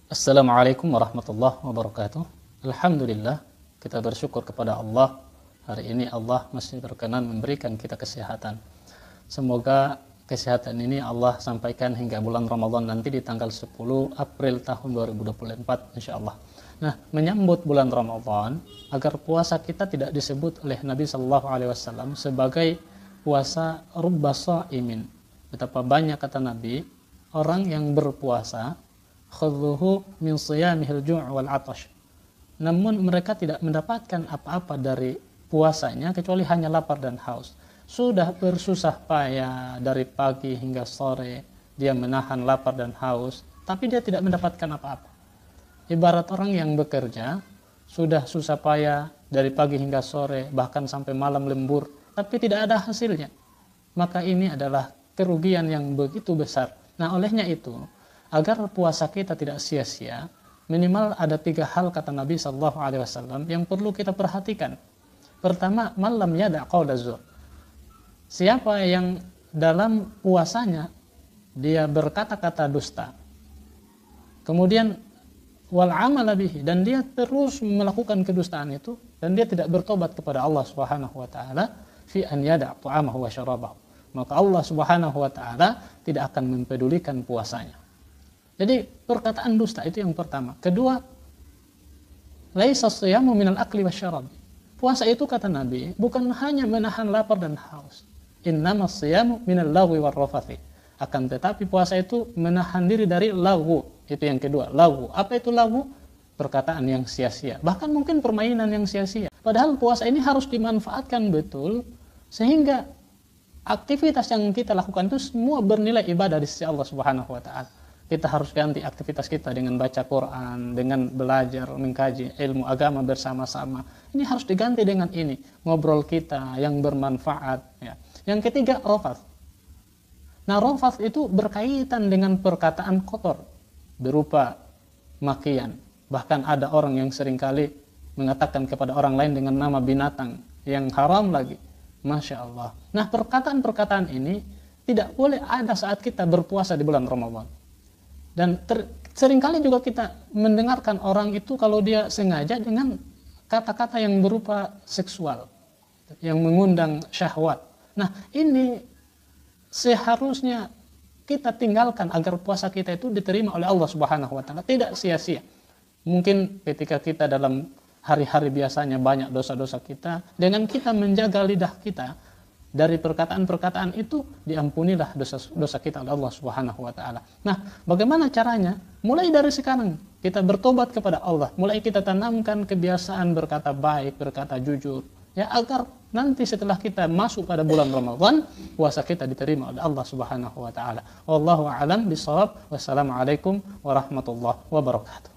Assalamualaikum warahmatullahi wabarakatuh. Alhamdulillah, kita bersyukur kepada Allah. Hari ini Allah masih berkenan memberikan kita kesehatan. Semoga kesehatan ini Allah sampaikan hingga bulan Ramadan nanti di tanggal 10 April tahun 2024 insyaallah. Nah, menyambut bulan Ramadan, agar puasa kita tidak disebut oleh Nabi sallallahu alaihi wasallam sebagai puasa rubba shaimin. Betapa banyak, kata Nabi, orang yang berpuasa khudhuhu min siyamihil ju' wal 'atash, namun mereka tidak mendapatkan apa-apa dari puasanya kecuali hanya lapar dan haus. Sudah bersusah payah dari pagi hingga sore dia menahan lapar dan haus, tapi dia tidak mendapatkan apa-apa. Ibarat orang yang bekerja sudah susah payah dari pagi hingga sore, bahkan sampai malam lembur, tapi tidak ada hasilnya. Maka ini adalah kerugian yang begitu besar. Nah, olehnya itu, agar puasa kita tidak sia-sia, minimal ada 3 hal, kata Nabi sallallahu alaihi wasallam, yang perlu kita perhatikan. Pertama, malam yada' qaula zur. Siapa yang dalam puasanya dia berkata-kata dusta, kemudian wal amala bihi, dan dia terus melakukan kedustaan itu, dan dia tidak bertobat kepada Allah Subhanahu wa taala, fi an yada' ta'amahu wa syarabahu, maka Allah Subhanahu wa taala tidak akan mempedulikan puasanya. Jadi perkataan dusta itu yang pertama. Kedua, laisa siyamu minal akli wasyarab. Puasa itu, kata Nabi, bukan hanya menahan lapar dan haus. Innamas siyamu minal lagwi warrafathi. Akan tetapi puasa itu menahan diri dari lagwu. Itu yang kedua, lagwu. Apa itu lagwu? Perkataan yang sia-sia. Bahkan mungkin permainan yang sia-sia. Padahal puasa ini harus dimanfaatkan betul, sehingga aktivitas yang kita lakukan itu semua bernilai ibadah di sisi Allah Subhanahu wa taala. Kita harus ganti aktivitas kita dengan baca Quran, dengan belajar, mengkaji ilmu agama bersama-sama. Ini harus diganti dengan ini, ngobrol kita yang bermanfaat. Ya. Yang ketiga, rafath. Nah, rafath itu berkaitan dengan perkataan kotor, berupa makian. Bahkan ada orang yang seringkali mengatakan kepada orang lain dengan nama binatang, yang haram lagi. Masya Allah. Nah, perkataan-perkataan ini tidak boleh ada saat kita berpuasa di bulan Ramadan. Dan seringkali juga kita mendengarkan orang itu kalau dia sengaja dengan kata-kata yang berupa seksual, yang mengundang syahwat. Nah, ini seharusnya kita tinggalkan agar puasa kita itu diterima oleh Allah Subhanahu wa taala, tidak sia-sia. Mungkin ketika kita dalam hari-hari biasanya banyak dosa-dosa kita, dengan kita menjaga lidah kita dari perkataan-perkataan itu, diampunilah dosa-dosa kita oleh Allah Subhanahu wa taala. Nah, bagaimana caranya? Mulai dari sekarang kita bertobat kepada Allah, mulai kita tanamkan kebiasaan berkata baik, berkata jujur, ya, agar nanti setelah kita masuk pada bulan Ramadan, puasa kita diterima oleh Allah Subhanahu wa taala. Wallahu a'lam bishawab. Wassalamualaikum warahmatullahi wabarakatuh.